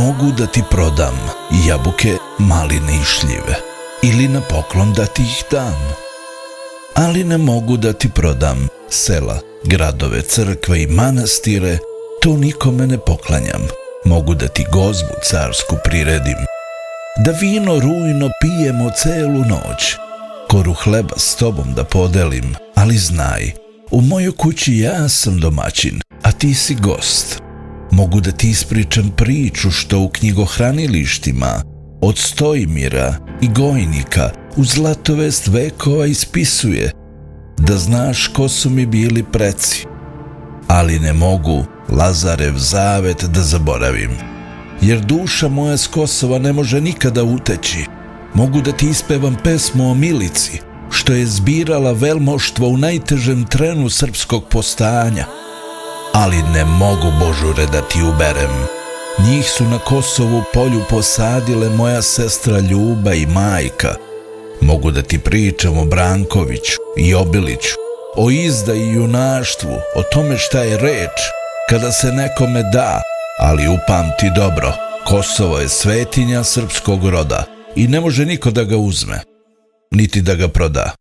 Mogu da ti prodam jabuke, maline i šljive, ili na poklon da ti ih dam. Ali ne mogu da ti prodam sela, gradove, crkve i manastire, to nikome ne poklanjam. Mogu da ti gozbu carsku priredim, da vino rujno pijemo celu noć, koru hleba s tobom da podelim, ali znaj, u mojoj kući ja sam domaćin, a ti si gost. Mogu da ti ispričam priču što u knjigohranilištima od Stojmira i Gojnika u zlatovest vekova ispisuje, da znaš ko su mi bili preci. Ali ne mogu Lazarev zavet da zaboravim, jer duša moja s Kosova ne može nikada uteći. Mogu da ti ispevam pesmu o Milici, što je zbirala velmoštvo u najtežem trenu srpskog postajanja. Ali ne mogu, Božure, da ti uberem. Njih su na Kosovu polju posadile moja sestra Ljuba i majka. Mogu da ti pričam o Brankoviću i Obiliću, o izdaji i junaštvu, o tome šta je reč kada se nekome da, ali upamti dobro, Kosovo je svetinja srpskog roda i ne može niko da ga uzme, niti da ga proda.